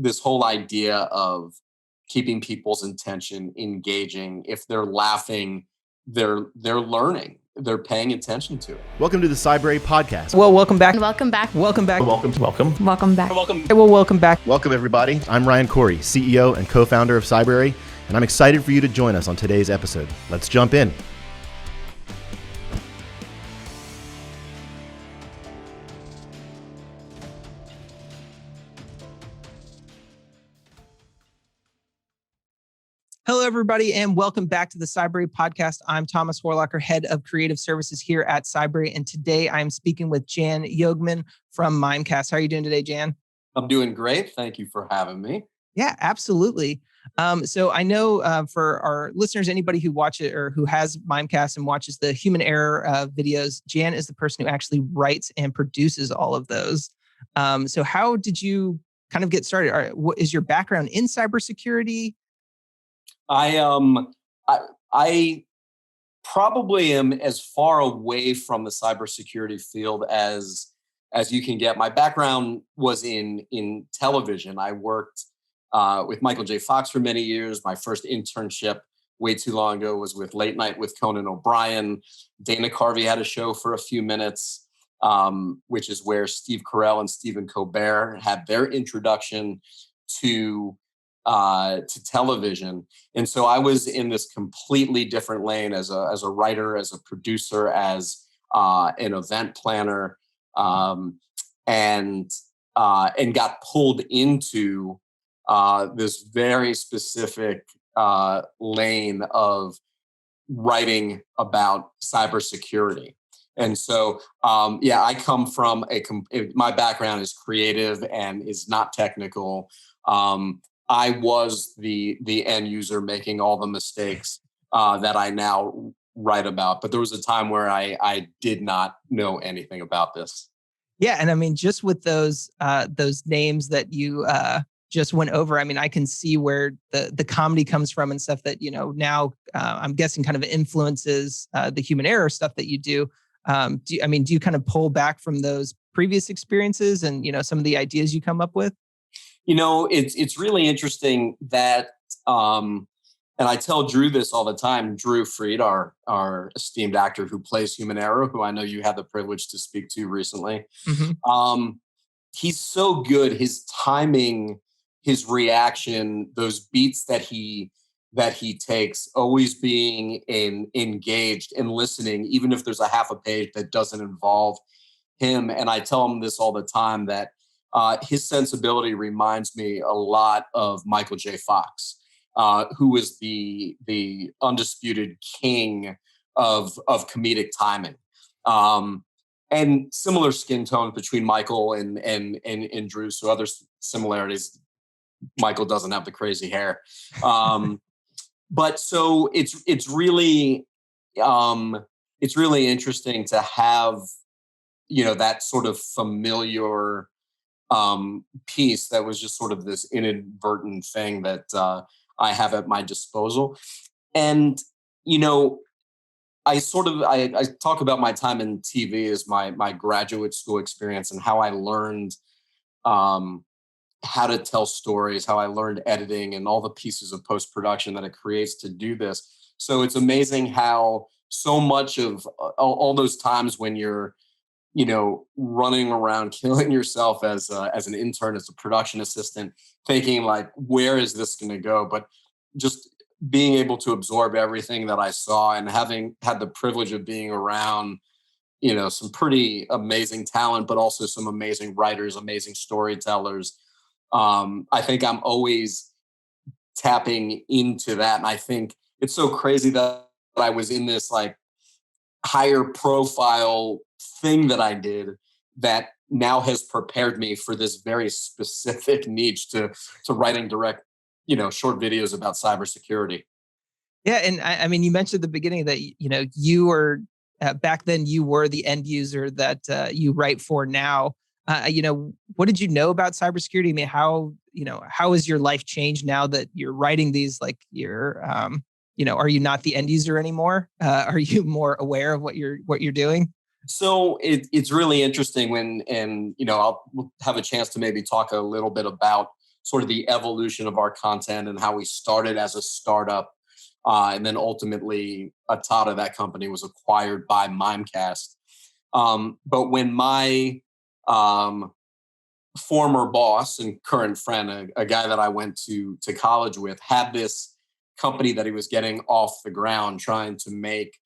this whole idea of keeping people's attention, engaging. If they're laughing, they're learning. They're paying attention to it. Welcome to the Cybrary Podcast. Well, welcome back. Welcome back. Welcome back. Welcome back. Welcome. Well, welcome back. Welcome, everybody. I'm Ryan Corey, CEO and co-founder of Cybrary, and I'm excited for you to join us on today's episode. Let's jump in. Hello, everybody, and welcome back to the Cybrary Podcast. I'm Thomas Horlocker, Head of Creative Services here at Cybrary, and today I'm speaking with Jann Yogman from Mimecast. How are you doing today, Jann? I'm doing great. Thank you for having me. Yeah, absolutely. So I know for our listeners, anybody who watch it or who has Mimecast and watches the human error videos, Jann is the person who actually writes and produces all of those. So how did you kind of get started? What is your background in cybersecurity? I probably am as far away from the cybersecurity field as you can get. My background was in television. I worked with Michael J. Fox for many years. My first internship way too long ago was with Late Night with Conan O'Brien. Dana Carvey had a show for a few minutes, which is where Steve Carell and Stephen Colbert had their introduction to television. And so I was in this completely different lane as a writer, as a producer, as an event planner, and got pulled into this very specific lane of writing about cybersecurity. And so, I come from my background is creative and is not technical. I was the end user making all the mistakes that I now write about. But there was a time where I did not know anything about this. Yeah, and I mean, just with those names that you just went over, I mean, I can see where the comedy comes from and stuff that, now I'm guessing kind of influences the human error stuff that you do. Do you kind of pull back from those previous experiences and, some of the ideas you come up with? It's really interesting that, and I tell Drew this all the time, Drew Fried, our esteemed actor who plays Human Error, who I know you had the privilege to speak to recently. Mm-hmm. He's so good. His timing, his reaction, those beats that he takes, always being engaged and listening, even if there's a half a page that doesn't involve him. And I tell him this all the time, that his sensibility reminds me a lot of Michael J. Fox, who was the undisputed king of comedic timing, and similar skin tone between Michael and Drew. So other similarities: Michael doesn't have the crazy hair, but so it's really interesting to have that sort of familiar piece that was just sort of this inadvertent thing that I have at my disposal. And, I talk about my time in TV as my graduate school experience and how I learned how to tell stories, how I learned editing and all the pieces of post-production that it creates to do this. So it's amazing how so much of all those times when you're running around killing yourself as an intern, as a production assistant, thinking like, where is this going to go? But just being able to absorb everything that I saw and having had the privilege of being around, some pretty amazing talent, but also some amazing writers, amazing storytellers. I think I'm always tapping into that. And I think it's so crazy that I was in this like higher profile thing that I did that now has prepared me for this very specific niche to writing direct, short videos about cybersecurity. Yeah. And I mean, you mentioned at the beginning that, you were back then you were the end user that you write for now. What did you know about cybersecurity? I mean, how has your life changed now that you're writing these, like you're, are you not the end user anymore? Are you more aware of what you're doing? So it's really interesting we'll have a chance to maybe talk a little bit about sort of the evolution of our content and how we started as a startup. And then ultimately, a tot of that company was acquired by Mimecast. But when my former boss and current friend, a guy that I went to college with, had this company that he was getting off the ground, trying to make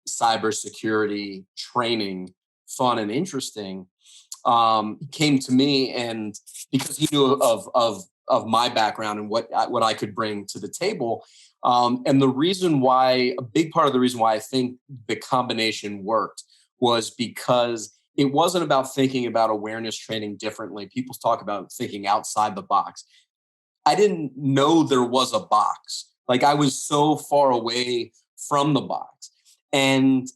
cybersecurity training fun and interesting, he came to me, and because he knew of my background and what I could bring to the table. And the reason why, a big part of the reason why I think the combination worked was because it wasn't about thinking about awareness training differently. People talk about thinking outside the box. I didn't know there was a box. Like, I was so far away from the box. And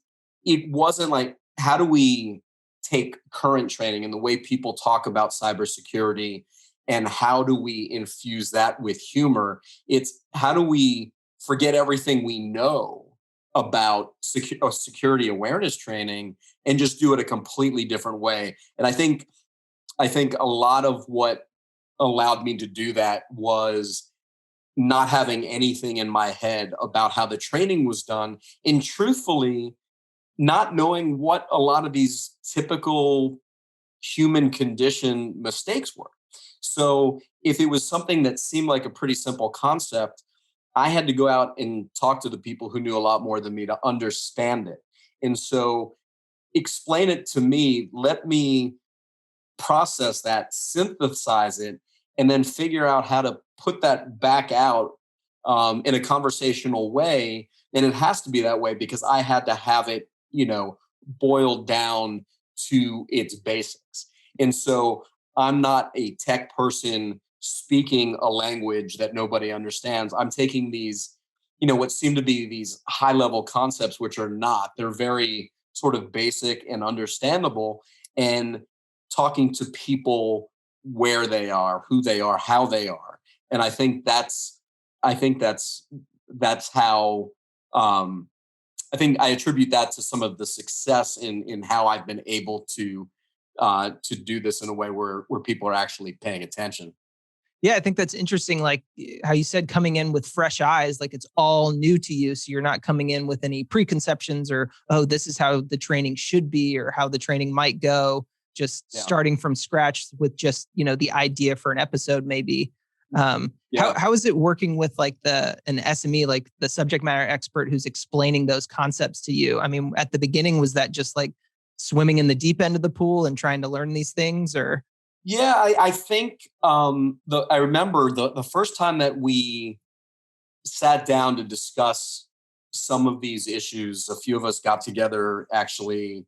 it wasn't like, how do we take current training and the way people talk about cybersecurity and how do we infuse that with humor? It's how do we forget everything we know about security awareness training and just do it a completely different way. And I think a lot of what allowed me to do that was not having anything in my head about how the training was done, and truthfully, not knowing what a lot of these typical human condition mistakes were. So if it was something that seemed like a pretty simple concept, I had to go out and talk to the people who knew a lot more than me to understand it. And so explain it to me, let me process that, synthesize it, and then figure out how to put that back out in a conversational way. And it has to be that way because I had to have it, boiled down to its basics. And so I'm not a tech person speaking a language that nobody understands. I'm taking these, what seem to be these high level concepts, which are not, they're very sort of basic and understandable, and talking to people where they are, who they are, how they are. And I think that's how, I think I attribute that to some of the success in how I've been able to do this in a way where people are actually paying attention. Yeah, I think that's interesting. Like how you said, coming in with fresh eyes, like it's all new to you. So you're not coming in with any preconceptions or, oh, this is how the training should be or how the training might go. Just starting from scratch with just, the idea for an episode, maybe. How is it working with like an SME, like the subject matter expert who's explaining those concepts to you? I mean, at the beginning, was that just like swimming in the deep end of the pool and trying to learn these things, or? Yeah, I think I remember the first time that we sat down to discuss some of these issues, a few of us got together actually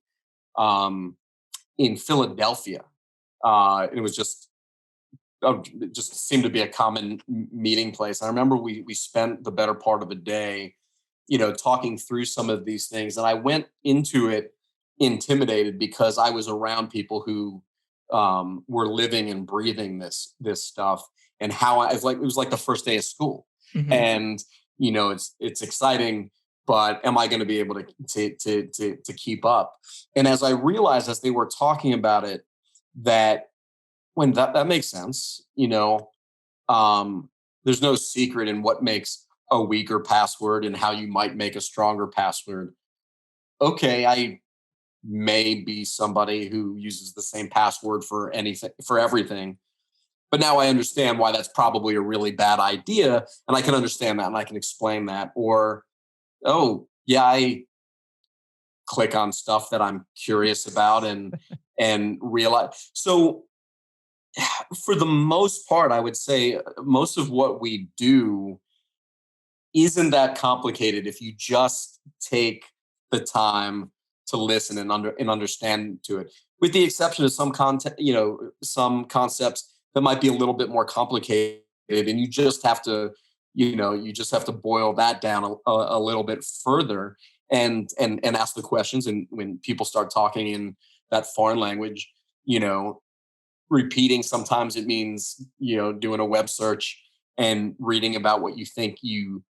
in Philadelphia. It was it just seemed to be a common meeting place. I remember we spent the better part of a day, talking through some of these things. And I went into it intimidated because I was around people who were living and breathing this stuff, and how it was like the first day of school. Mm-hmm. And it's exciting, but am I going to be able to keep up? And as I realized as they were talking about it, that when that makes sense, there's no secret in what makes a weaker password and how you might make a stronger password. Okay, I may be somebody who uses the same password for everything, but now I understand why that's probably a really bad idea, and I can understand that and I can explain that. Or, oh yeah, I click on stuff that I'm curious about and realize. So for the most part, I would say most of what we do isn't that complicated if you just take the time to listen and understand to it, with the exception of some content, some concepts that might be a little bit more complicated, and you just have to boil that down a little bit further and ask the questions. And when people start talking in that foreign language, repeating, sometimes it means, doing a web search and reading about what you think you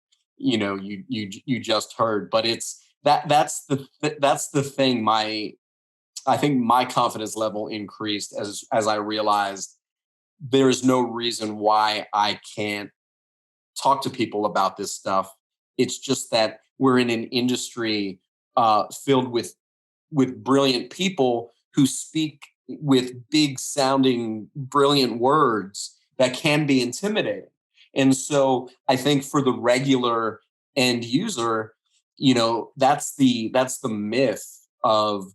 just heard. But it's that's the thing. I think my confidence level increased as I realized there is no reason why I can't talk to people about this stuff. It's just that we're in an industry filled with brilliant people who speak with big sounding, brilliant words that can be intimidating. And so I think for the regular end user, that's the myth of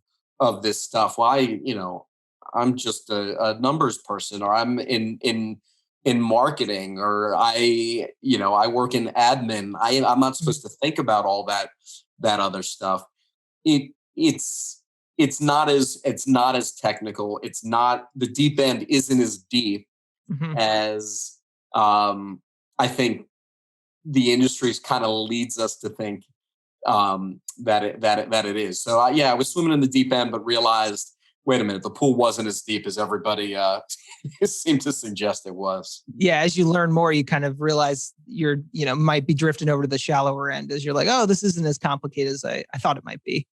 this stuff. Well, I'm just a numbers person, or I'm in marketing, or I work in admin. I'm not supposed to think about all that other stuff. It's not as technical. It's not, the deep end isn't as deep as I think the industry kind of leads us to think that it is. So I was swimming in the deep end, but realized, wait a minute, the pool wasn't as deep as everybody seemed to suggest it was. Yeah, as you learn more, you kind of realize you're, might be drifting over to the shallower end, as you're like, oh, this isn't as complicated as I thought it might be.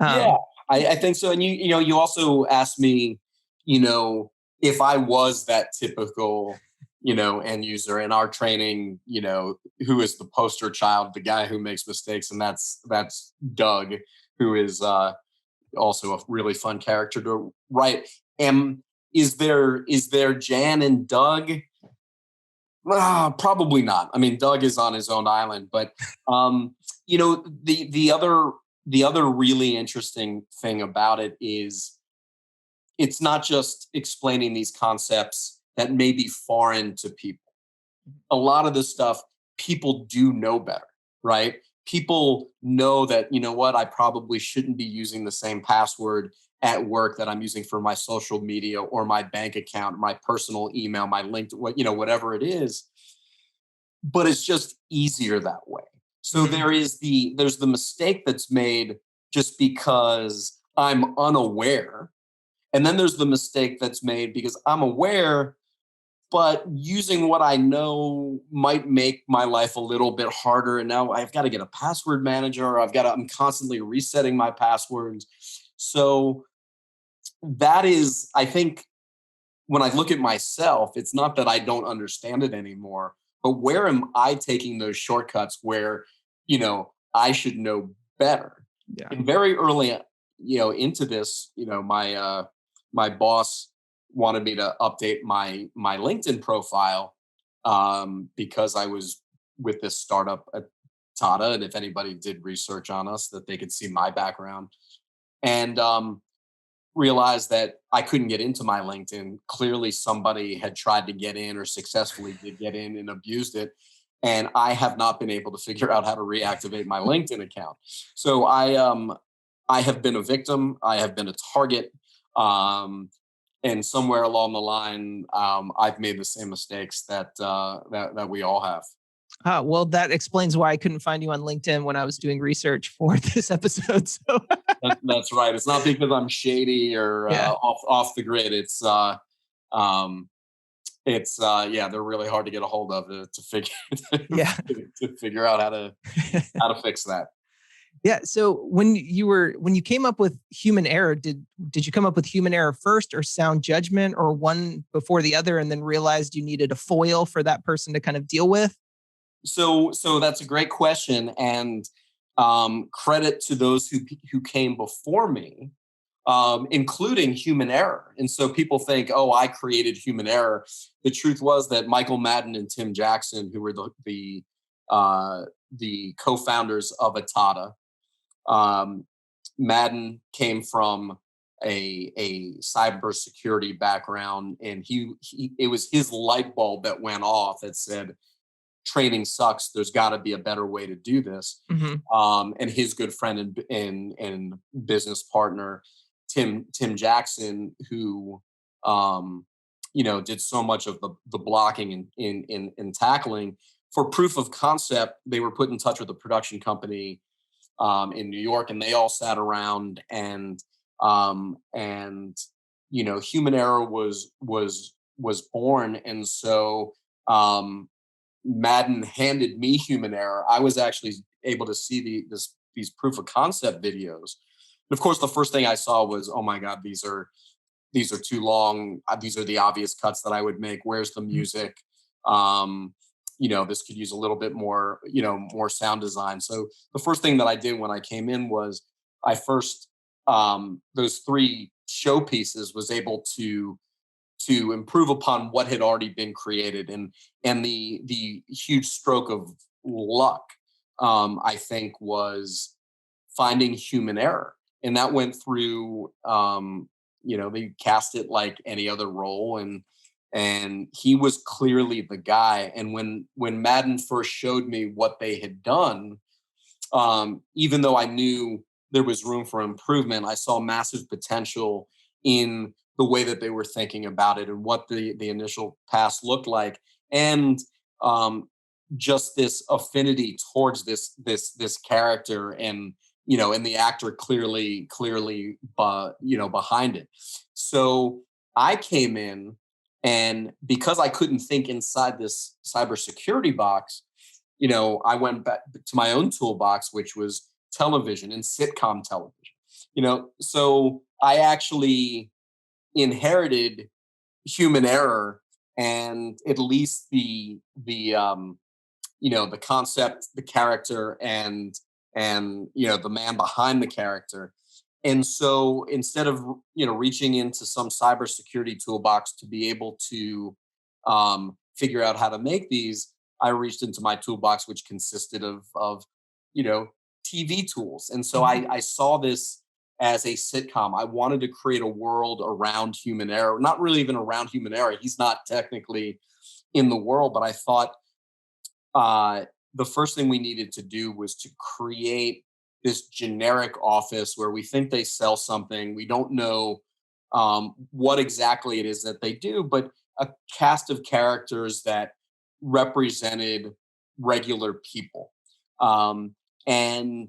I think so. And you also asked me, if I was that typical, end user in our training, who is the poster child, the guy who makes mistakes, and that's Doug, who is also a really fun character to write. Is there Jann and Doug? Probably not. I mean, Doug is on his own island, but the other really interesting thing about it is it's not just explaining these concepts that may be foreign to people. A lot of this stuff people do know better, right? People know that, I probably shouldn't be using the same password at work that I'm using for my social media or my bank account, my personal email, my LinkedIn, whatever it is. But it's just easier that way. So there's the mistake that's made just because I'm unaware. And then there's the mistake that's made because I'm aware, but using what I know might make my life a little bit harder. And now I've got to get a password manager, or I'm constantly resetting my passwords. So that is, I think, when I look at myself, it's not that I don't understand it anymore, but where am I taking those shortcuts where, I should know better? Yeah. And very early, into this, my boss wanted me to update my LinkedIn profile because I was with this startup at Tata, and if anybody did research on us, that they could see my background, and realized that I couldn't get into my LinkedIn. Clearly, somebody had tried to get in, or successfully did get in, and abused it. And I have not been able to figure out how to reactivate my LinkedIn account. So I have been a victim. I have been a target. And somewhere along the line, I've made the same mistakes that we all have. Well, that explains why I couldn't find you on LinkedIn when I was doing research for this episode. So that's right. It's not because I'm shady or off the grid. It's they're really hard to get a hold of to figure out how to fix that. Yeah. So when you came up with human error, did you come up with human error first, or sound judgment, or one before the other, and then realized you needed a foil for that person to kind of deal with? So that's a great question, and credit to those who came before me, including human error. And so people think, oh, I created human error. The truth was that Michael Madden and Tim Jackson, who were the co-founders of Atata, Madden came from a cybersecurity background, and it was his light bulb that went off that said, training sucks. There's got to be a better way to do this. And his good friend and business partner, Tim Jackson, who did so much of the blocking and tackling. For proof of concept, they were put in touch with a production company in New York, and they all sat around and human error was born. And so Madden handed me human error. I was actually able to see these proof of concept videos. And of course, the first thing I saw was, oh my God, these are these are too long. These are the obvious cuts that I would make. Where's the music? This could use a little bit more, more sound design. So the first thing that I did when I came in was I first, those 3 showpieces was able to improve upon what had already been created, and the huge stroke of luck, I think, was finding human error. And that went through, they cast it like any other role, and he was clearly the guy. And when Madden first showed me what they had done, even though I knew there was room for improvement, I saw massive potential in the way that they were thinking about it and what the initial pass looked like, and just this affinity towards this character, and and the actor clearly behind it. So I came in, and because I couldn't think inside this cybersecurity box, I went back to my own toolbox, which was television and sitcom television. So I actually inherited human error, and at least the concept, the character, and the man behind the character. And so instead of reaching into some cybersecurity toolbox to be able to figure out how to make these, I reached into my toolbox, which consisted of TV tools. And so I saw this as a sitcom. I wanted to create a world around human error, not really even around human error. He's not technically in the world, but I thought the first thing we needed to do was to create this generic office where we think they sell something. We don't know what exactly it is that they do, but a cast of characters that represented regular people. And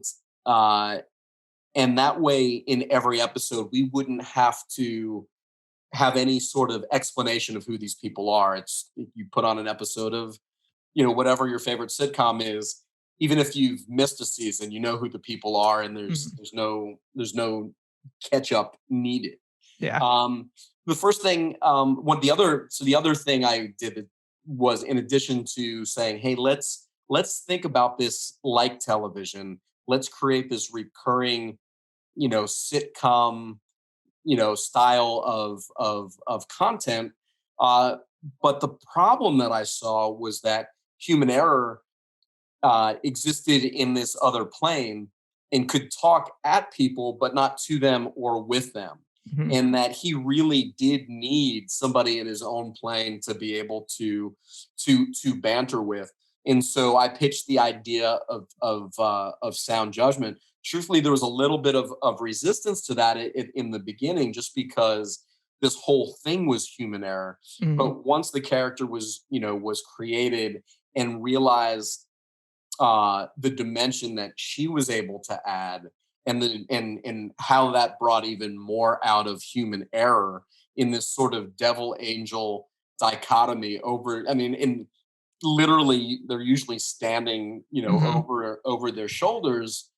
that way, in every episode, we wouldn't have to have any sort of explanation of who these people are. It's, you put on an episode of, whatever your favorite sitcom is, even if you've missed a season, you know who the people are, and there's no catch up needed. Yeah. The first thing, the other thing I did was, in addition to saying, hey, let's think about this like television. Let's create this recurring, sitcom, style of content. But the problem that I saw was that human error existed in this other plane and could talk at people, but not to them or with them. Mm-hmm. And that he really did need somebody in his own plane to be able to banter with. And so I pitched the idea of sound judgment. Truthfully, there was a little bit of resistance to that in the beginning, just because this whole thing was human error. Mm-hmm. But once the character was created and realized the dimension that she was able to add, and how that brought even more out of human error in this sort of devil angel dichotomy and literally they're usually standing, mm-hmm. over their shoulders.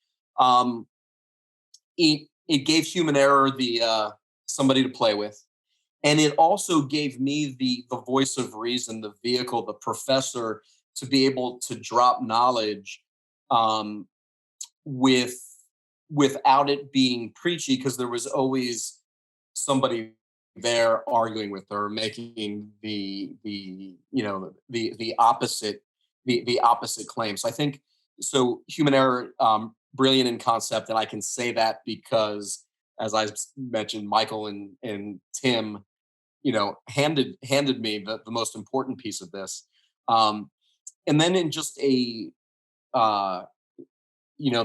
It gave human error the somebody to play with. And it also gave me the voice of reason, the vehicle, the professor, to be able to drop knowledge without it being preachy, because there was always somebody there arguing with her, making the opposite claim. So I think human error, brilliant in concept, and I can say that because, as I mentioned, Michael and Tim, handed me the most important piece of this. And then in just a,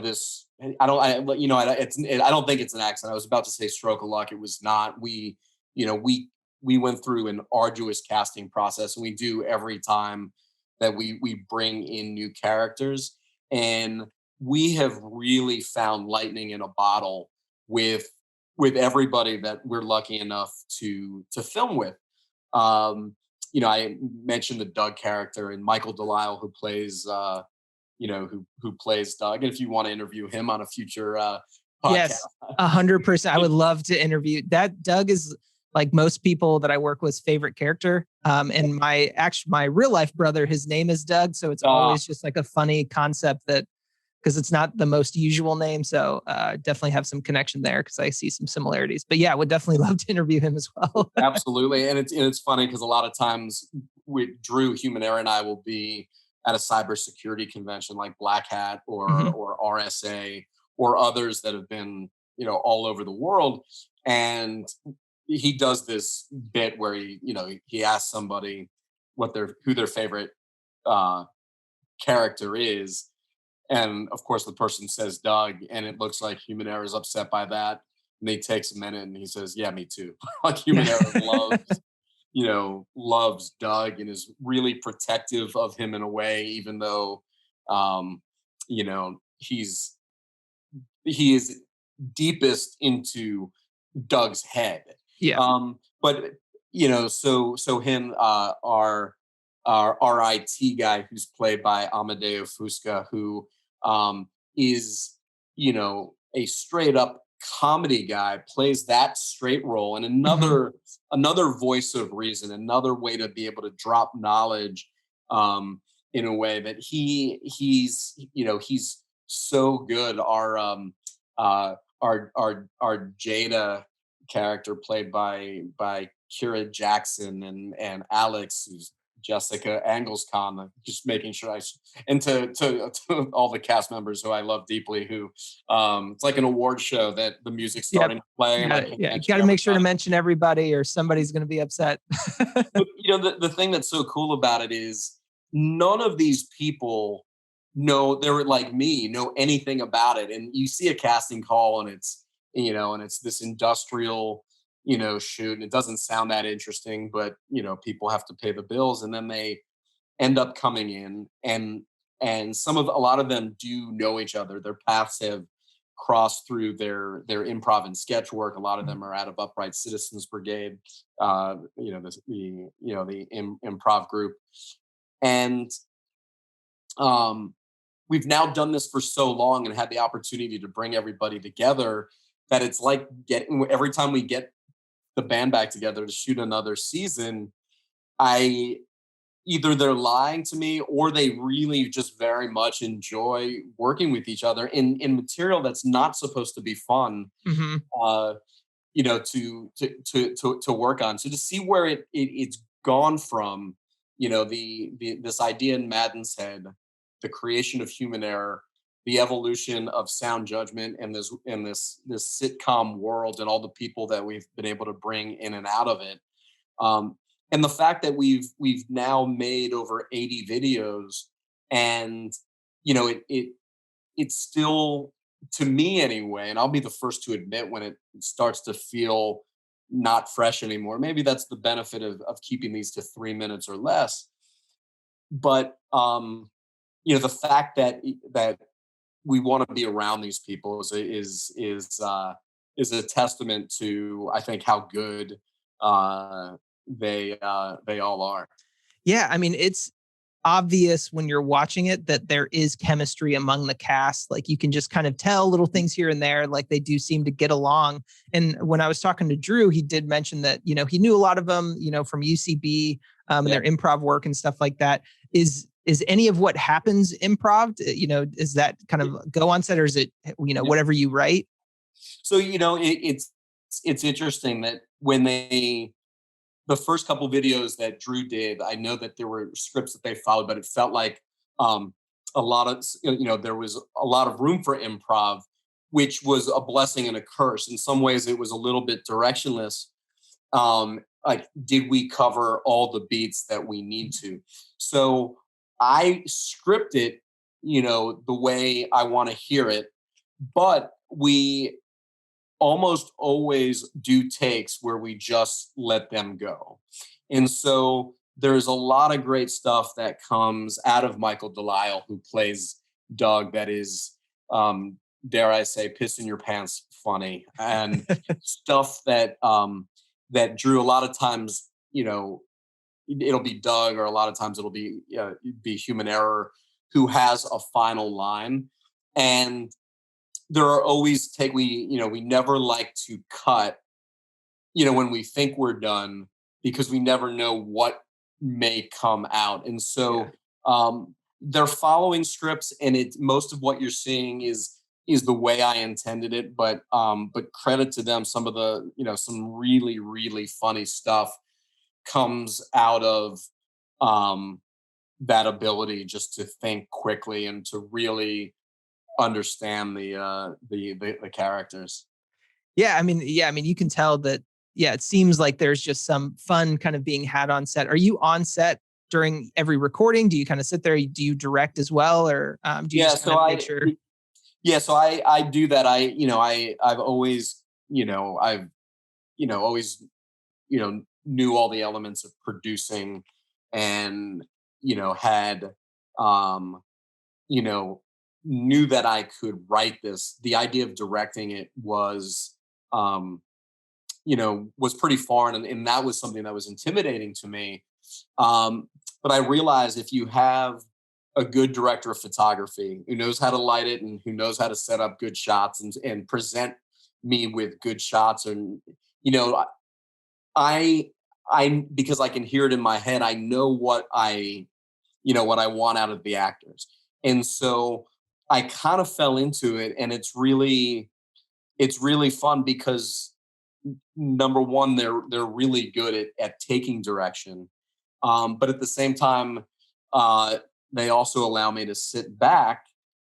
this, I don't think it's an accident. I was about to say stroke of luck. It was not. We went through an arduous casting process, and we do every time that we bring in new characters. And we have really found lightning in a bottle with everybody that we're lucky enough to film with. I mentioned the Doug character, and Michael Delisle, who plays, who plays Doug. And if you want to interview him on a future podcast. Yes, 100%. I would love to interview that. Doug is like most people that I work with's favorite character. And my real life brother, his name is Doug. So it's always just like a funny concept that, because it's not the most usual name. So definitely have some connection there because I see some similarities. But yeah, would definitely love to interview him as well. Absolutely. And it's funny because a lot of times with Drew, Human Error, and I will be at a cybersecurity convention like Black Hat or RSA or others that have been, all over the world. And he does this bit where he asks somebody who their favorite character is. And of course the person says Doug, and it looks like Human Error is upset by that. And he takes a minute and he says, yeah, me too. Like Human Error loves Doug and is really protective of him in a way, even though, he is deepest into Doug's head. Yeah. But so him, our IT guy, who's played by Amadeo Fusca, who is a straight up comedy guy, plays that straight role, and another voice of reason, another way to be able to drop knowledge in a way that he's so good. Our Jada character, played by Kira Jackson, and Alex, who's Jessica Angelscon, just making sure and to all the cast members who I love deeply, who it's like an award show that the music's starting to play. You got to make sure to mention everybody or somebody's going to be upset. But, the thing that's so cool about it is none of these people they're like me, know anything about it. And you see a casting call and it's this industrial shoot, and it doesn't sound that interesting, but people have to pay the bills, and then they end up coming in, and a lot of them do know each other. Their paths have crossed through their improv and sketch work. A lot of them are out of Upright Citizens Brigade, the improv group. And we've now done this for so long and had the opportunity to bring everybody together that it's like every time we get the band back together to shoot another season, either they're lying to me or they really just very much enjoy working with each other in material that's not supposed to be fun, to work on. So to see where it's gone from, this idea in Madden's head, the creation of Human Error, the evolution of Sound Judgment, and this sitcom world, and all the people that we've been able to bring in and out of it, and the fact that we've now made over 80 videos, and it's still, to me anyway, and I'll be the first to admit when it starts to feel not fresh anymore. Maybe that's the benefit of keeping these to 3 minutes or less. But the fact that we want to be around these people is a testament to, I think, how good they all are. Yeah, I mean, it's obvious when you're watching it that there is chemistry among the cast. Like you can just kind of tell little things here and there, like they do seem to get along. And when I was talking to Drew, he did mention that, he knew a lot of them, from UCB and their improv work and stuff like that. Is any of what happens improv? Is that kind of go on set, or is it, whatever you write? So, it's interesting that when the first couple videos that Drew did, I know that there were scripts that they followed, but it felt like a lot of, there was a lot of room for improv, which was a blessing and a curse. In some ways, it was a little bit directionless. Like, did we cover all the beats that we need to? So I script it, the way I want to hear it, but we almost always do takes where we just let them go. And so there's a lot of great stuff that comes out of Michael Delisle, who plays Doug, that is, dare I say, piss in your pants funny, and stuff that that Drew, a lot of times, it'll be Doug, or a lot of times it'll be Human Error, who has a final line. And there are always we never like to cut when we think we're done, because we never know what may come out. And so they're following scripts, and most of what you're seeing is the way I intended it. But credit to them, some of the, some really, really funny stuff comes out of that ability just to think quickly and to really understand the characters. Yeah, I mean, you can tell that. Yeah, it seems like there's just some fun kind of being had on set. Are you on set during every recording? Do you kind of sit there? Do you direct as well, or do you just kind of make sure? Yeah, so I do that. I've always, always, knew all the elements of producing, and had, you know, knew that I could write this. The idea of directing it was, was pretty foreign, and that was something that was intimidating to me. But I realized if you have a good director of photography who knows how to light it and who knows how to set up good shots and present me with good shots, and I because I can hear it in my head, I know what I want out of the actors. And so I kind of fell into it, and it's really fun because number one, they're really good at taking direction. But at the same time, they also allow me to sit back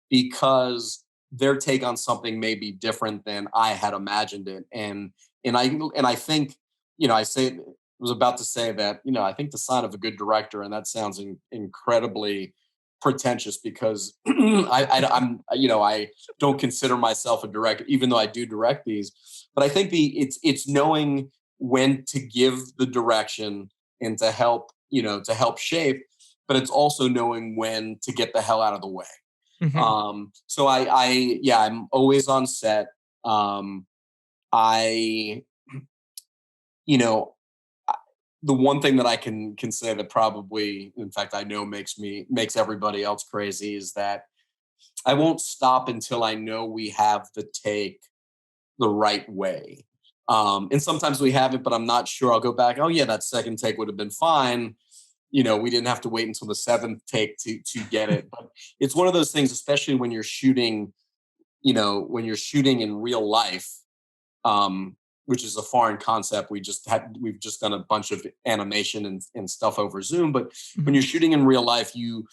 because their take on something may be different than I had imagined it. And I think, I was about to say that, I think the sign of a good director, and that sounds incredibly pretentious because I don't consider myself a director, even though I do direct these. But I think it's knowing when to give the direction and to help shape, but it's also knowing when to get the hell out of the way. So I'm always on set. I, the one thing that I can say that probably, in fact, I know makes everybody else crazy is that I won't stop until I know we have the take the right way. And sometimes we have it, but I'm not sure. I'll go back. Oh yeah, that second take would have been fine. We didn't have to wait until the seventh take to get it. But it's one of those things, especially when you're shooting, in real life, which is a foreign concept. We've just done a bunch of animation and stuff over Zoom. But when you're shooting in real life, you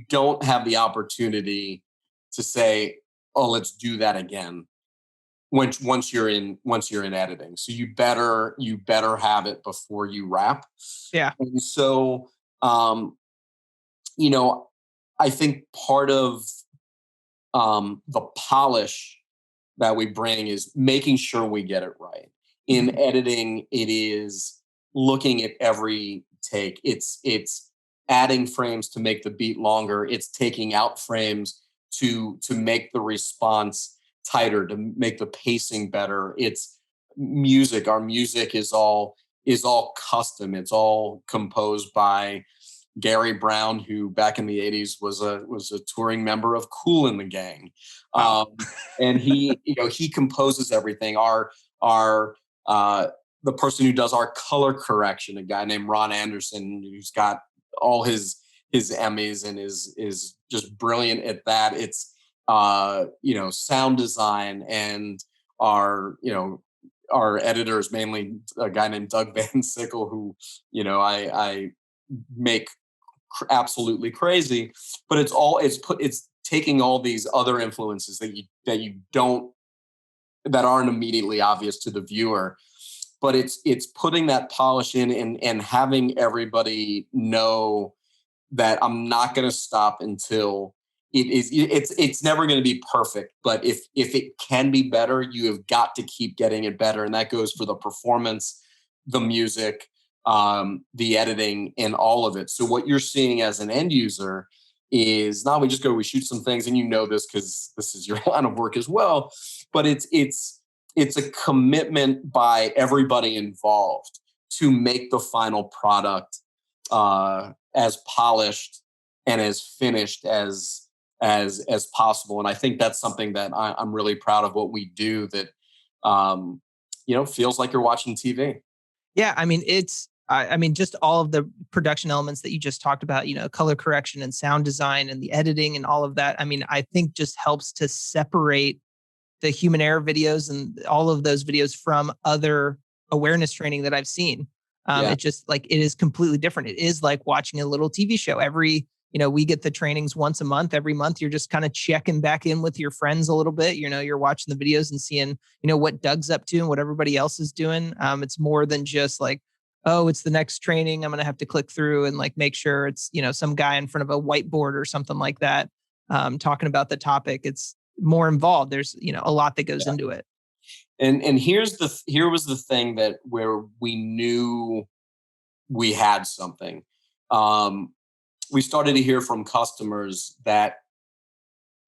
don't have the opportunity to say, "Oh, let's do that again." Once you're in editing, so you better have it before you wrap. Yeah. And so, I think part of the polish that we bring is making sure we get it right. In editing, it is looking at every take. It's adding frames to make the beat longer. It's taking out frames to make the response tighter, to make the pacing better. It's music. Our music is all custom. It's all composed by Gary Brown, who back in the 80s was a touring member of Kool and the Gang. And he composes everything. The person who does our color correction, a guy named Ron Anderson, who's got all his Emmys and is just brilliant at that. It's sound design, and our editor is mainly a guy named Doug Van Sickle, who I make absolutely crazy. But it's taking all these other influences that aren't immediately obvious to the viewer, but it's putting that polish in and having everybody know that I'm not going to stop until it's never going to be perfect. But if it can be better, you have got to keep getting it better. And that goes for the performance, the music, the editing, and all of it. So what you're seeing as an end user is not we shoot some things, and this because this is your line of work as well, but it's a commitment by everybody involved to make the final product as polished and as finished as possible. And I think that's something that I'm really proud of what we do, that feels like you're watching TV. Yeah, I mean, I mean, just all of the production elements that you just talked about, color correction and sound design and the editing and all of that. I mean, I think just helps to separate the human error videos and all of those videos from other awareness training that I've seen. It just like, it is completely different. It is like watching a little TV show. We get the trainings once a month. Every month, you're just kind of checking back in with your friends a little bit. You're watching the videos and seeing, what Doug's up to and what everybody else is doing. It's more than just like, oh, it's the next training. I'm going to have to click through and like make sure it's, some guy in front of a whiteboard or something like that, talking about the topic. It's more involved. There's, a lot that goes into it. And here was the thing that where we knew we had something. We started to hear from customers that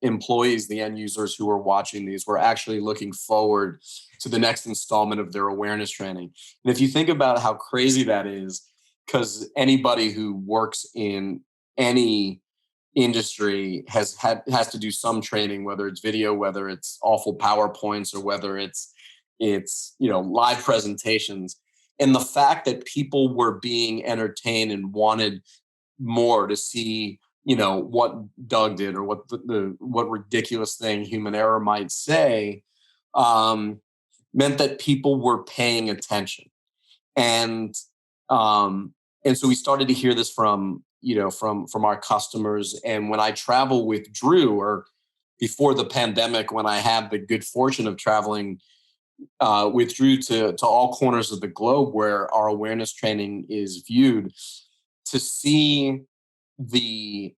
employees, the end users who were watching these, were actually looking forward to the next installment of their awareness training. And if you think about how crazy that is, because anybody who works in any industry has to do some training, whether it's video, whether it's awful PowerPoints, or whether it's live presentations. And the fact that people were being entertained and wanted more to see, what Doug did, or what what ridiculous thing human error might say, meant that people were paying attention. And so we started to hear this from our customers. And when I travel with Drew, or before the pandemic, when I had the good fortune of traveling with Drew to all corners of the globe where our awareness training is viewed, to see the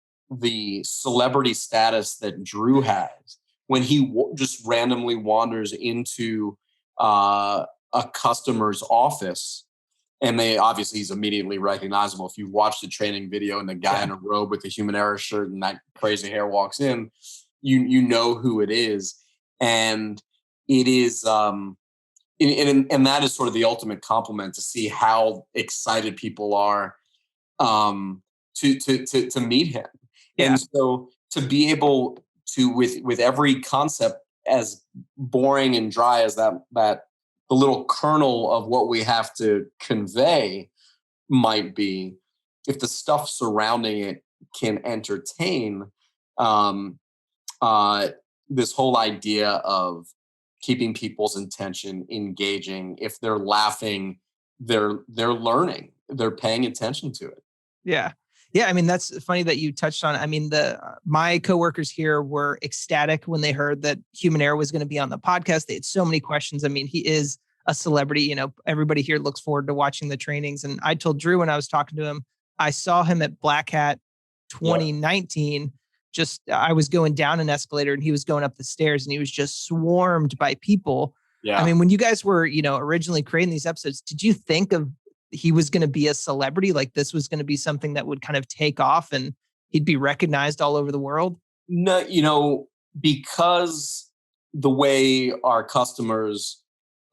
celebrity status that Drew has when he just randomly wanders into a customer's office. And he's immediately recognizable. If you watch the training video and the guy in a robe with the human error shirt and that crazy hair walks in, you know who it is. And it is, and that is sort of the ultimate compliment, to see how excited people are to meet him. Yeah. And so to be able to, with every concept, as boring and dry as that the little kernel of what we have to convey might be, if the stuff surrounding it can entertain, this whole idea of keeping people's attention, engaging. If they're laughing, they're learning, they're paying attention to it. Yeah. Yeah. I mean, that's funny that you touched on it. I mean, my coworkers here were ecstatic when they heard that Human Error was going to be on the podcast. They had so many questions. I mean, he is a celebrity. Everybody here looks forward to watching the trainings. And I told Drew when I was talking to him, I saw him at Black Hat 2019. I was going down an escalator and he was going up the stairs and he was just swarmed by people. Yeah. I mean, when you guys were, originally creating these episodes, did you think of he was going to be a celebrity? Like this was going to be something that would kind of take off and he'd be recognized all over the world? No, because the way our customers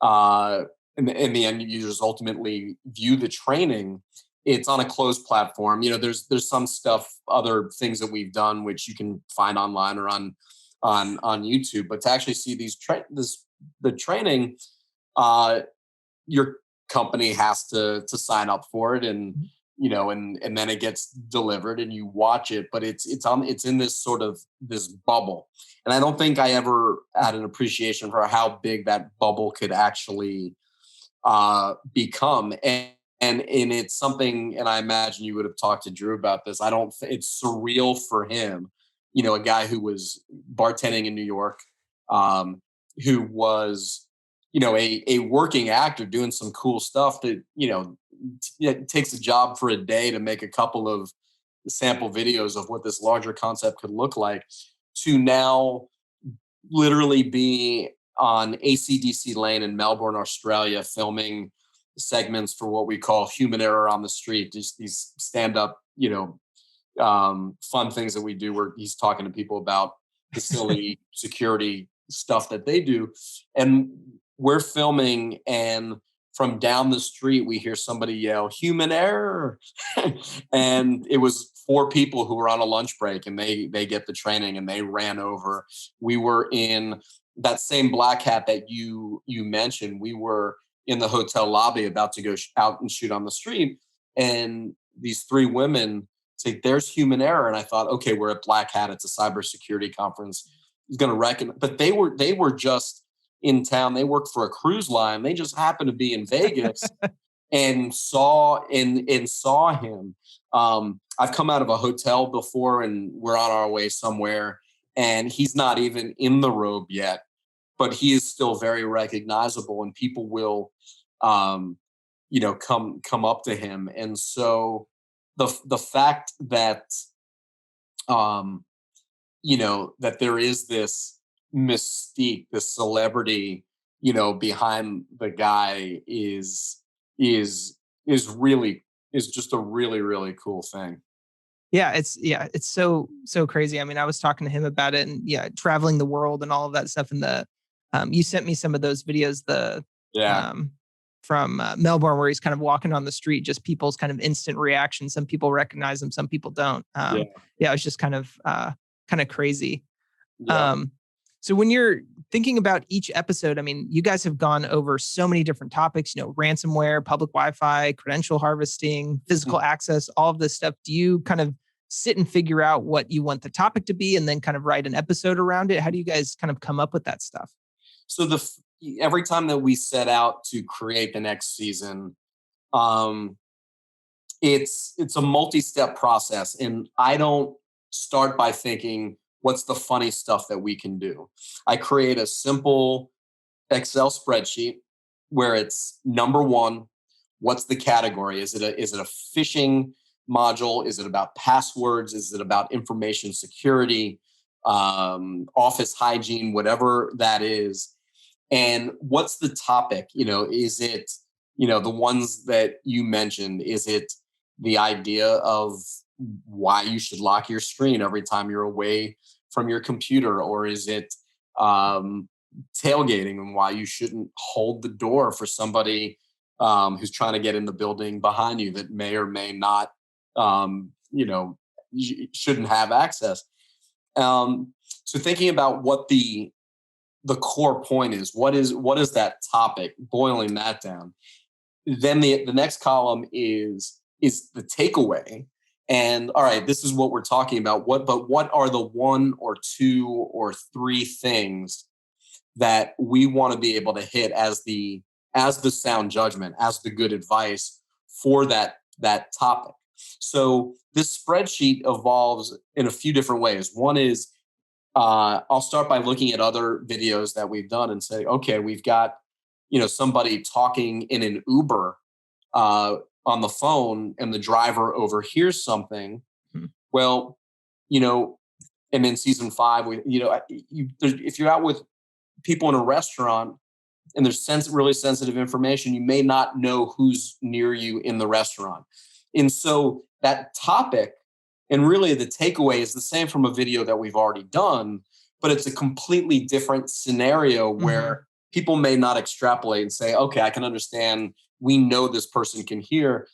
and the end users ultimately view the training, it's on a closed platform. There's some stuff, other things that we've done, which you can find online or on YouTube. But to actually see the training, your company has to sign up for it, and and then it gets delivered and you watch it. But it's in this sort of this bubble, and I don't think I ever had an appreciation for how big that bubble could actually become. And it's something, and I imagine you would have talked to Drew about this. It's surreal for him, a guy who was bartending in New York, who was, a working actor doing some cool stuff that, it takes a job for a day to make a couple of sample videos of what this larger concept could look like, to now literally be on AC/DC Lane in Melbourne, Australia, filming segments for what we call Human Error on the Street, just these stand-up, fun things that we do where he's talking to people about the silly security stuff that they do. And we're filming, and from down the street, we hear somebody yell, "Human Error." And it was 4 people who were on a lunch break, and they get the training and they ran over. We were in that same black hat that you mentioned, we were in the hotel lobby about to go out and shoot on the street, and these three women say, "There's human error," and I thought, okay, we're at Black Hat. It's a cybersecurity conference. He's going to reckon, but they were just in town. They worked for a cruise line. They just happened to be in Vegas and saw him. I've come out of a hotel before, and we're on our way somewhere, and he's not even in the robe yet, but he is still very recognizable, and people will, come up to him. And so the fact that, that there is this mystique, this celebrity, behind the guy is just a really, really cool thing. Yeah, it's so crazy. I mean, I was talking to him about it, and traveling the world and all of that stuff. And you sent me some of those videos, from Melbourne, where he's kind of walking on the street, just people's kind of instant reaction. Some people recognize him, some people don't. It's just kind of crazy. Yeah. So when you're thinking about each episode, I mean, you guys have gone over so many different topics, ransomware, public Wi-Fi, credential harvesting, physical access, all of this stuff. Do you kind of sit and figure out what you want the topic to be and then kind of write an episode around it? How do you guys kind of come up with that stuff? So every time that we set out to create the next season, it's a multi-step process. And I don't start by thinking, what's the funny stuff that we can do? I create a simple Excel spreadsheet where it's number one, what's the category? Is it a phishing module? Is it about passwords? Is it about information security, office hygiene, whatever that is? And what's the topic? Is it, the ones that you mentioned? Is it the idea of why you should lock your screen every time you're away from your computer? Or is it tailgating and why you shouldn't hold the door for somebody who's trying to get in the building behind you that may or may not, shouldn't have access? So thinking about what the core point is, what is that topic, boiling that down. Then the next column is the takeaway. And all right, this is what we're talking about. What are the one or two or three things that we want to be able to hit as the sound judgment, as the good advice for that topic? So this spreadsheet evolves in a few different ways. One is I'll start by looking at other videos that we've done and say, okay, we've got somebody talking in an Uber on the phone, and the driver overhears something. Well, and in season 5, if you're out with people in a restaurant and there's really sensitive information, you may not know who's near you in the restaurant. And so that topic, and really the takeaway, is the same from a video that we've already done, but it's a completely different scenario where people may not extrapolate and say, okay, I can understand. We know this person can hear.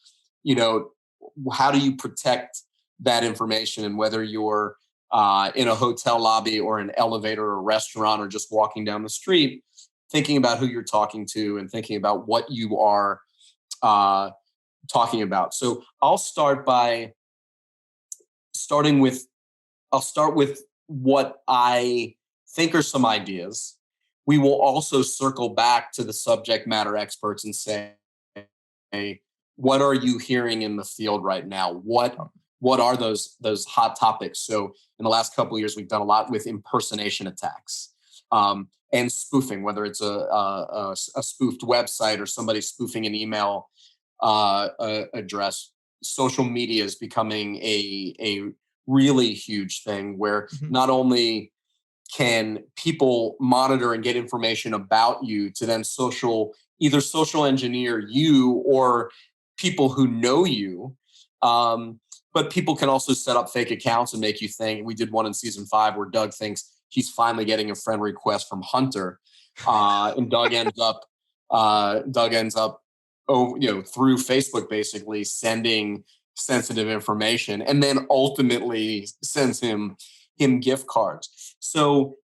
How do you protect that information? And whether you're in a hotel lobby or an elevator or a restaurant or just walking down the street, thinking about who you're talking to and thinking about what you are talking about. So I'll start with what I think are some ideas. We will also circle back to the subject matter experts and say, hey, what are you hearing in the field right now? What are those hot topics? So in the last couple of years, we've done a lot with impersonation attacks and spoofing, whether it's a spoofed website or somebody spoofing an email address. Social media is becoming a really huge thing where not only can people monitor and get information about you to then either social engineer you or people who know you, but people can also set up fake accounts and make you think. We did one in season 5 where Doug thinks he's finally getting a friend request from Hunter, and Doug ends up through Facebook basically sending sensitive information, and then ultimately sends him gift cards. So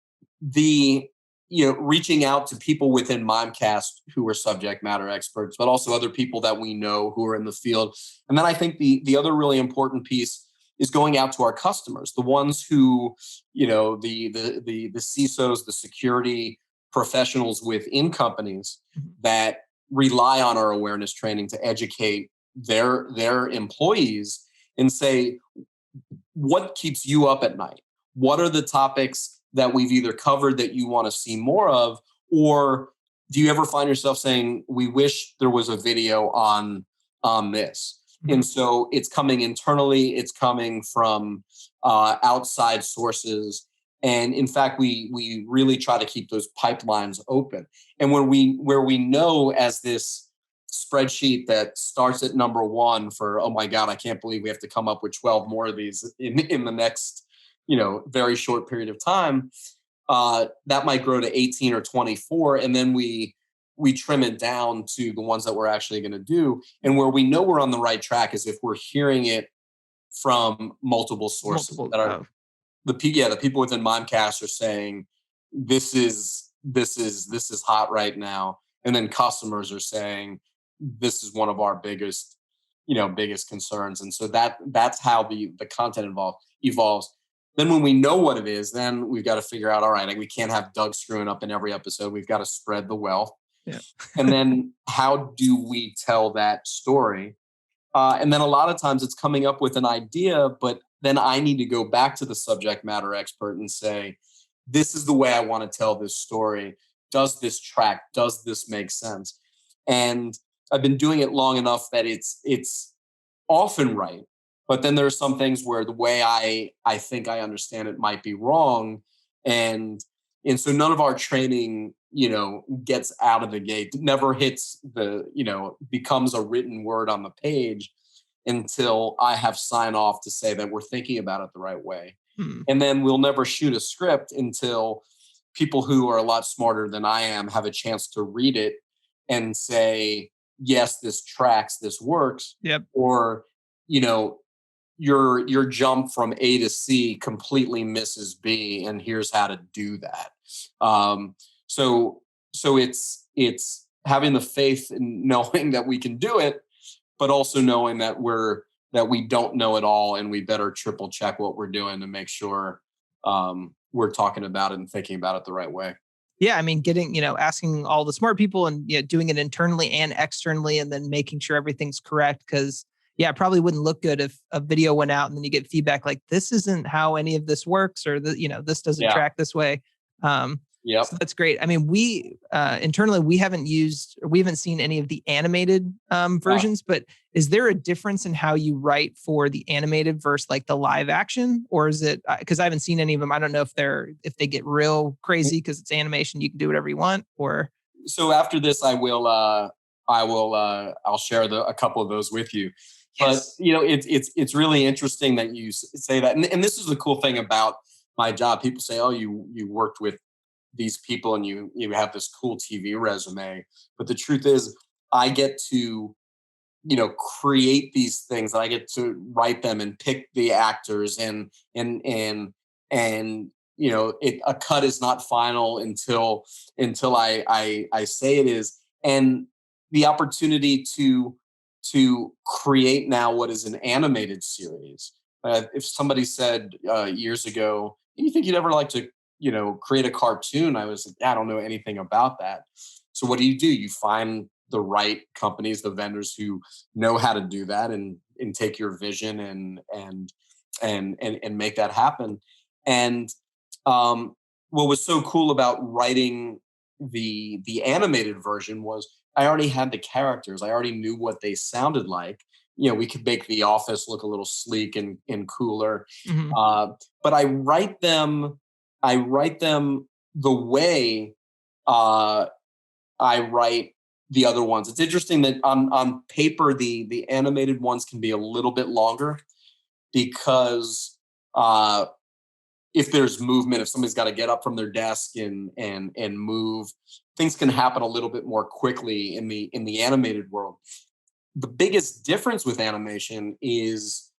the reaching out to people within Mimecast who are subject matter experts, but also other people that we know who are in the field. And then I think the other really important piece is going out to our customers, the ones who, the CISOs, the security professionals within companies that rely on our awareness training to educate their employees and say, what keeps you up at night? What are the topics that we've either covered that you want to see more of, or do you ever find yourself saying, we wish there was a video on this? Mm-hmm. And so it's coming internally, it's coming from outside sources. And in fact, we really try to keep those pipelines open. And where we know, as this spreadsheet that starts at number 1 for, oh my God, I can't believe we have to come up with 12 more of these in the next very short period of time, that might grow to 18 or 24. And then we trim it down to the ones that we're actually going to do. And where we know we're on the right track is if we're hearing it from multiple sources that are the people within Mimecast are saying, this is hot right now. And then customers are saying, this is one of our biggest concerns. And so that's how the content evolves. Then when we know what it is, then we've got to figure out, all right, we can't have Doug screwing up in every episode. We've got to spread the wealth. Yeah. And then how do we tell that story? And then a lot of times it's coming up with an idea, but then I need to go back to the subject matter expert and say, this is the way I want to tell this story. Does this track? Does this make sense? And I've been doing it long enough that it's often right. But then there are some things where the way I think I understand it might be wrong. And so none of our training, gets out of the gate, never hits becomes a written word on the page until I have sign off to say that we're thinking about it the right way. And then we'll never shoot a script until people who are a lot smarter than I am have a chance to read it and say, yes, this tracks, this works. Yep. Or, your jump from A to C completely misses B, and here's how to do that. So it's having the faith in knowing that we can do it, but also knowing that we don't know it all, and we better triple check what we're doing to make sure we're talking about it and thinking about it the right way. Yeah, I mean, asking all the smart people and doing it internally and externally, and then making sure everything's correct. Because it probably wouldn't look good if a video went out and then you get feedback like, this isn't how any of this works, or this doesn't track this way. Yeah, so that's great. I mean, we internally we haven't seen any of the animated versions, but is there a difference in how you write for the animated versus like the live action, or is it because I haven't seen any of them? I don't know if they get real crazy because it's animation, you can do whatever you want, or. So after this, I'll share a couple of those with you. Yes. But it's really interesting that you say that, and this is the cool thing about my job. People say, "Oh, you worked with these people and you have this cool TV resume," but the truth is, I get to create these things, and I get to write them and pick the actors, and a cut is not final until I say it is, and the opportunity to create now what is an animated series. If somebody said years ago, you think you'd ever like to, create a cartoon? I was like, I don't know anything about that. So what do? You find the right companies, the vendors who know how to do that and take your vision and make that happen. And what was so cool about writing the animated version was I already had the characters. I already knew what they sounded like. We could make The Office look a little sleek and cooler. Mm-hmm. But I write them the way I write the other ones. It's interesting that on paper, the animated ones can be a little bit longer because if there's movement, if somebody's got to get up from their desk and move, things can happen a little bit more quickly in the animated world. The biggest difference with animation is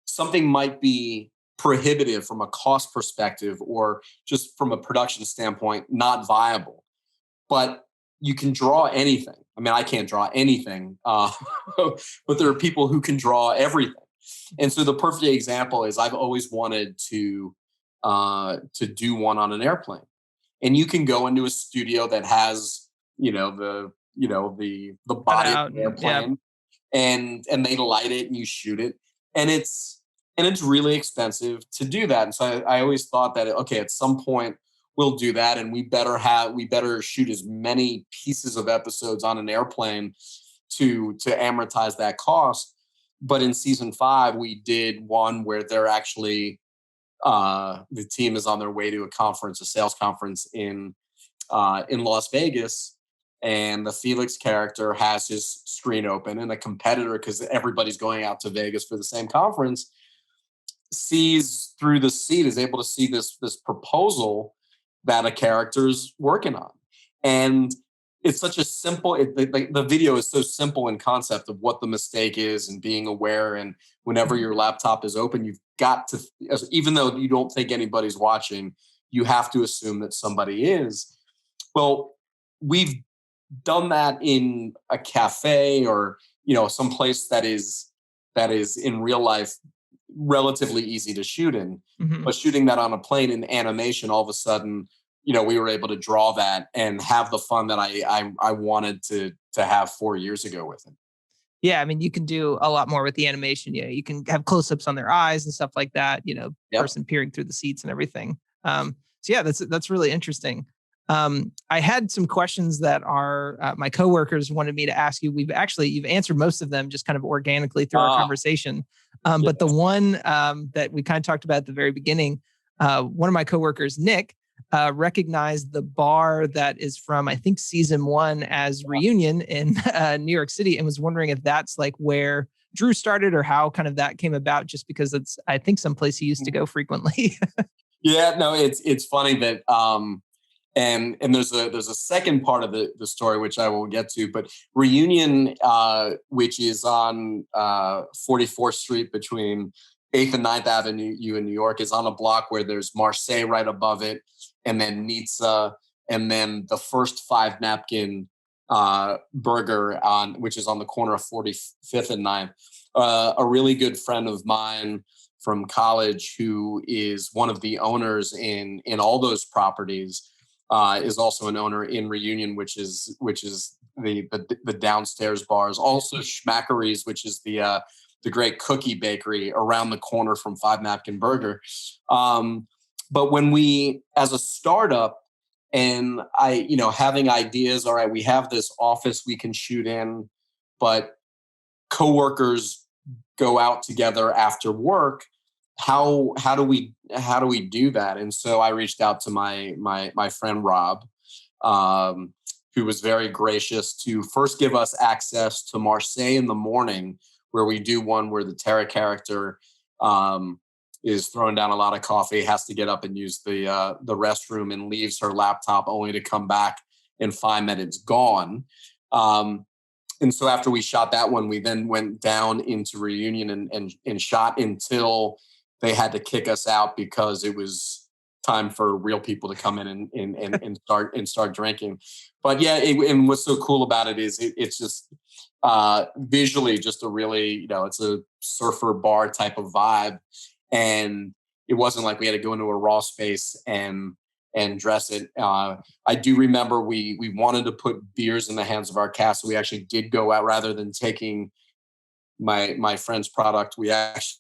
something might be prohibitive from a cost perspective or just from a production standpoint, not viable. But you can draw anything. I mean, I can't draw anything, but there are people who can draw everything. And so the perfect example is I've always wanted to do one on an airplane. And you can go into a studio that has, the body of an airplane, and they light it and you shoot it. And it's really expensive to do that. And so I always thought that, okay, at some point we'll do that, and we better shoot as many pieces of episodes on an airplane to amortize that cost. But in season 5, we did one where they're actually the team is on their way to a sales conference in Las Vegas, and the Felix character has his screen open, and a competitor, because everybody's going out to Vegas for the same conference, sees through the seat, is able to see this proposal that a character's working on. And it's such a simple, the video is so simple in concept of what the mistake is and being aware. And whenever your laptop is open, you've got to, even though you don't think anybody's watching, you have to assume that somebody is. Well, we've done that in a cafe or, some place that is in real life relatively easy to shoot in. Mm-hmm. But shooting that on a plane in animation, all of a sudden, we were able to draw that and have the fun that I wanted to have 4 years ago with it. Yeah, I mean, you can do a lot more with the animation. You can have close-ups on their eyes and stuff like that. Yep. Person peering through the seats and everything. So yeah, that's really interesting. I had some questions that my coworkers wanted me to ask you. You've answered most of them just kind of organically through our conversation. But the one that we kind of talked about at the very beginning, one of my coworkers, Nick, recognized the bar that is from, I think, season 1 as Reunion in New York City, and was wondering if that's like where Drew started or how kind of that came about, just because it's, I think, someplace he used to go frequently. Yeah, no, it's funny that, and there's a second part of the story, which I will get to, but Reunion, which is on 44th Street between 8th and 9th Avenue in New York, is on a block where there's Marseille right above it, and then Nizza, and then the first 5 napkin burger which is on the corner of 45th and 9th. A really good friend of mine from college, who is one of the owners in all those properties, is also an owner in Reunion, which is the downstairs bars. Also Schmackery's, which is the great cookie bakery around the corner from 5 Napkin Burger. But when we, as a startup, and I, having ideas, all right, we have this office we can shoot in, but coworkers go out together after work. How do we do that? And so I reached out to my friend Rob, who was very gracious to first give us access to Marseille in the morning, where we do one where the Tara character is throwing down a lot of coffee, has to get up and use the restroom, and leaves her laptop only to come back and find that it's gone. And so after we shot that one, we then went down into Reunion and shot until they had to kick us out because it was time for real people to come in and start drinking. But yeah, and what's so cool about it is it's just visually just a really, it's a surfer bar type of vibe. And it wasn't like we had to go into a raw space and dress it. I do remember we wanted to put beers in the hands of our cast. So we actually did go out, rather than taking my friend's product. We actually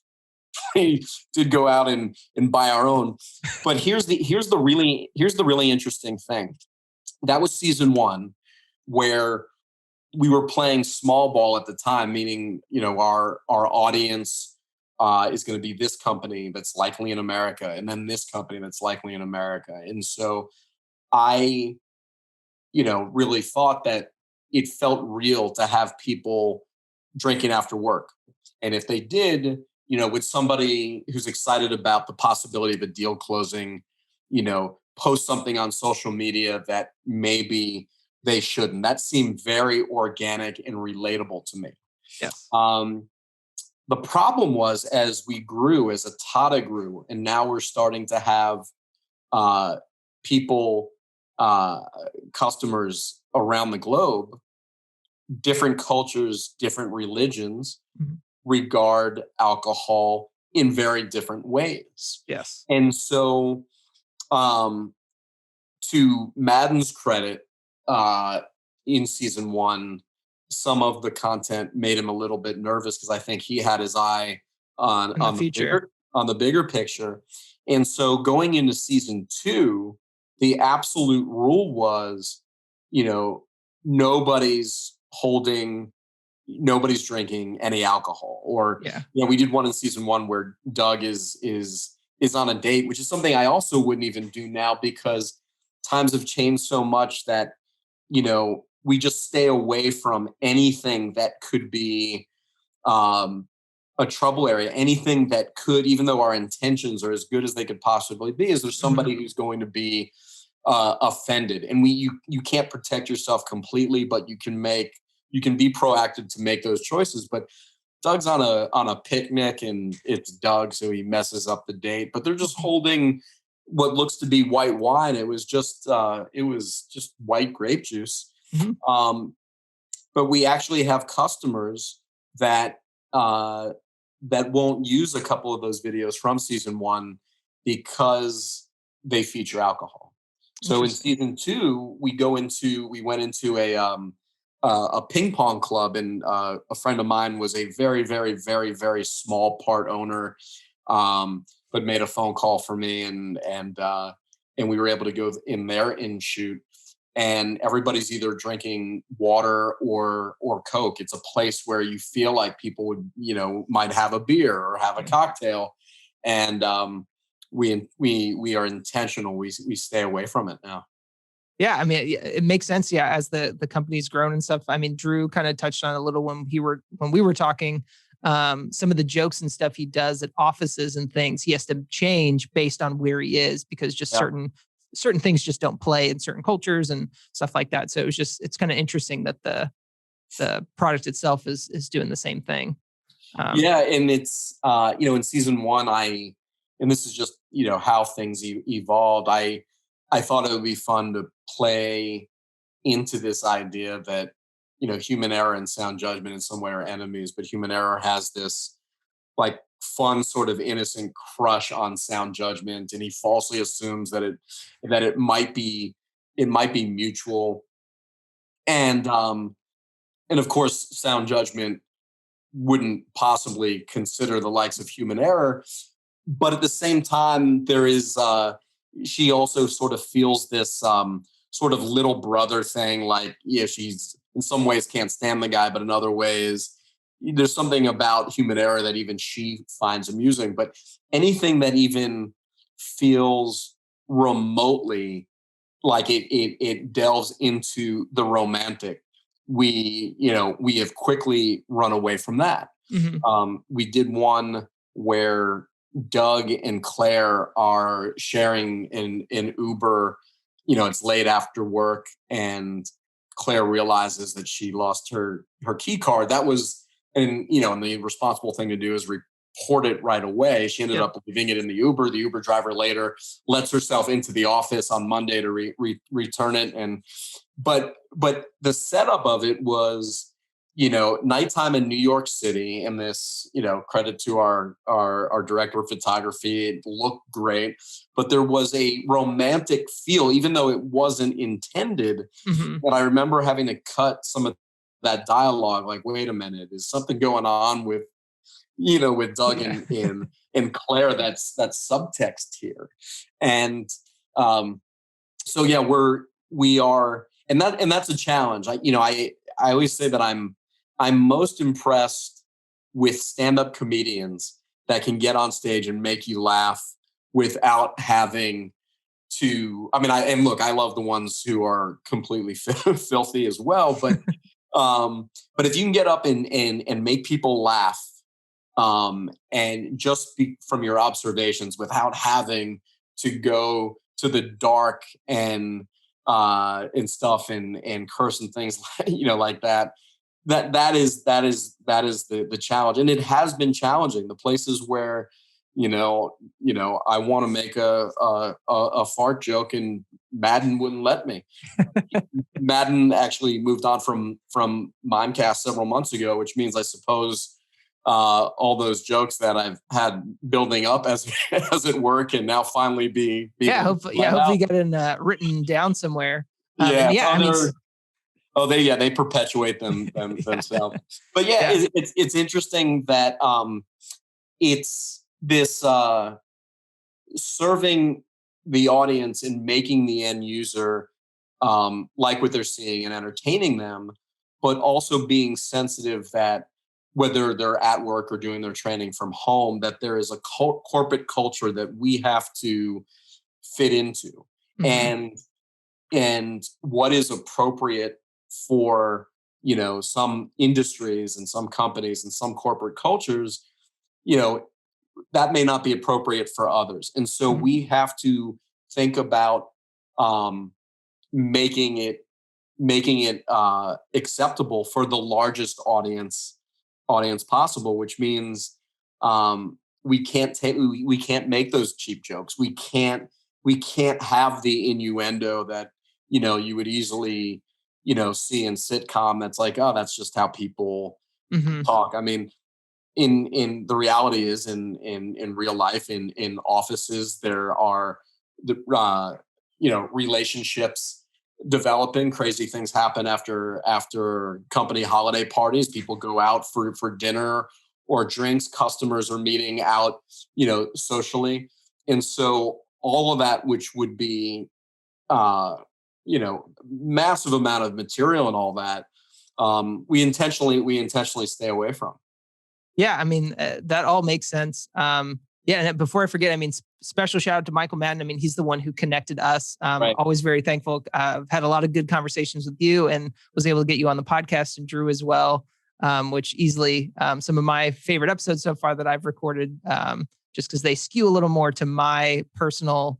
did go out and buy our own. But here's the really interesting thing. That was season 1, where we were playing small ball at the time, meaning, our audience is going to be this company that's likely in America, and then this company that's likely in America. And so I, really thought that it felt real to have people drinking after work. And if they did, with somebody who's excited about the possibility of a deal closing, post something on social media that maybe they shouldn't. That seemed very organic and relatable to me. Yes. The problem was, as we grew, as Atata grew, and now we're starting to have people, customers around the globe, different cultures, different religions regard alcohol in very different ways. Yes. And so, to Madden's credit, in season 1, some of the content made him a little bit nervous because I think he had his eye on the bigger picture. And so going into season 2, the absolute rule was, nobody's drinking any alcohol. Or we did one in season 1 where Doug is on a date, which is something I also wouldn't even do now because times have changed so much that we just stay away from anything that could be a trouble area, anything that could, even though our intentions are as good as they could possibly be, is there somebody who's going to be offended. And you can't protect yourself completely, but you can be proactive to make those choices. But Doug's on a picnic and it's Doug, so he messes up the date, but they're just holding what looks to be white wine. It was just white grape juice. But we actually have customers that won't use a couple of those videos from season 1 because they feature alcohol. So in season 2, we went into a ping pong club, and a friend of mine was a very, very, very, very small part owner, but made a phone call for me, and we were able to go in there and shoot. And everybody's either drinking water or Coke. It's a place where you feel like people would, might have a beer or have a cocktail. And we are intentional. We stay away from it now. Yeah, I mean, it makes sense. Yeah, as the company's grown and stuff. I mean, Drew kind of touched on a little when we were talking. Some of the jokes and stuff he does at offices and things, he has to change based on where he is because just certain things just don't play in certain cultures and stuff like that. So it's kind of interesting that the product itself is doing the same thing. And it's in season 1, and this is just how things evolved. I thought it would be fun to play into this idea that human error and sound judgment in some way are enemies, but human error has this like fun sort of innocent crush on sound judgment, and he falsely assumes that it might be mutual, and of course sound judgment wouldn't possibly consider the likes of human error, but at the same time there is she also sort of feels this sort of little brother thing, like she's in some ways can't stand the guy, but in other ways there's something about human error that even she finds amusing. But anything that even feels remotely like it delves into the romantic, we have quickly run away from that. We did one where Doug and Claire are sharing an Uber. It's late after work, and Claire realizes that she lost her key card. That was, and the responsible thing to do is report it right away. She ended up leaving it in the Uber. The Uber driver later lets herself into the office on Monday to return it. But the setup of it was, nighttime in New York City, and this, credit to our director of photography, it looked great, but there was a romantic feel, even though it wasn't intended. And I remember having to cut some of that dialogue, like, wait a minute, is something going on with Doug and Claire that's subtext here. And so we are, and that's a challenge. I always say that I'm most impressed with stand-up comedians that can get on stage and make you laugh without having to. I mean, I love the ones who are completely filthy as well, but if you can get up and make people laugh, and just from your observations without having to go to the dark and stuff and curse and things like that, that is the challenge, and it has been challenging. The places where I want to make a fart joke and Madden wouldn't let me. Madden actually moved on from Mimecast several months ago, which means I suppose all those jokes that I've had building up as it were can now finally be hopefully you got it written down somewhere. They perpetuate themselves. But it's interesting that it's this serving the audience and making the end user like what they're seeing and entertaining them, but also being sensitive that whether they're at work or doing their training from home, that there is a corporate culture that we have to fit into. Mm-hmm. And what is appropriate for, some industries and some companies and some corporate cultures, that may not be appropriate for others. And so mm-hmm. we have to think about making it acceptable for the largest audience possible, which means we can't make those cheap jokes. We can't have the innuendo that you would easily see in sitcom. That's like, oh, that's just how people mm-hmm. talk. I mean, in the reality is in real life, in offices, there are relationships developing. Crazy things happen after company holiday parties. People go out for dinner or drinks. Customers are meeting out, socially. And so all of that, which would be, massive amount of material and all that, we intentionally stay away from. Yeah, I mean, that all makes sense. And before I forget, I mean, special shout out to Michael Madden. I mean, he's the one who connected us. Right. Always very thankful. I've had a lot of good conversations with you and was able to get you on the podcast, and Drew as well, which easily some of my favorite episodes so far that I've recorded, just because they skew a little more to my personal,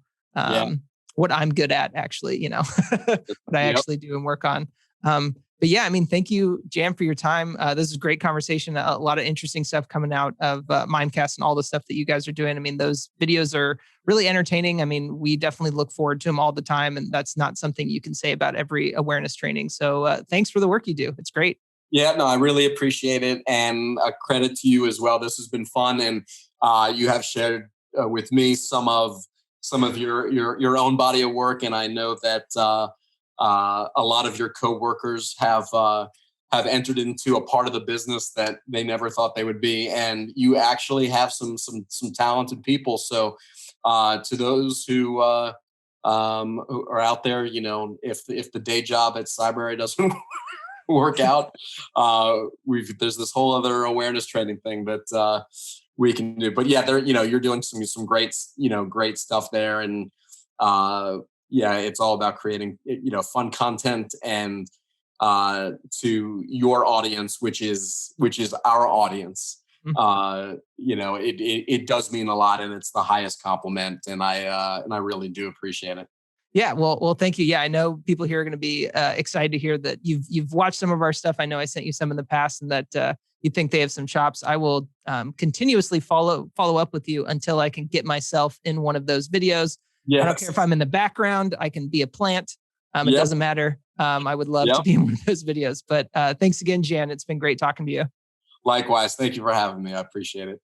what I'm good at, actually, what I actually do and work on. But yeah, I mean, thank you, Jann, for your time. This is a great conversation. A lot of interesting stuff coming out of Mimecast and all the stuff that you guys are doing. I mean, those videos are really entertaining. I mean, we definitely look forward to them all the time. And that's not something you can say about every awareness training. So thanks for the work you do. It's great. Yeah, no, I really appreciate it. And a credit to you as well. This has been fun. And you have shared with me some of your own body of work. And I know that a lot of your coworkers have entered into a part of the business that they never thought they would be, and you actually have some talented people. So, to those who are out there, if the day job at Cybrary doesn't work out, there's this whole other awareness training thing that we can do. But yeah, you're doing some great stuff there, and it's all about creating, fun content and to your audience, which is our audience. Mm-hmm. It does mean a lot, and it's the highest compliment. And I really do appreciate it. Yeah, well, thank you. Yeah, I know people here are going to be excited to hear that you've watched some of our stuff. I know I sent you some in the past, and that you think they have some chops. I will continuously follow up with you until I can get myself in one of those videos. Yes. I don't care if I'm in the background. I can be a plant. It doesn't matter. I would love to be in one of those videos. But thanks again, Jann. It's been great talking to you. Likewise. Thank you for having me. I appreciate it.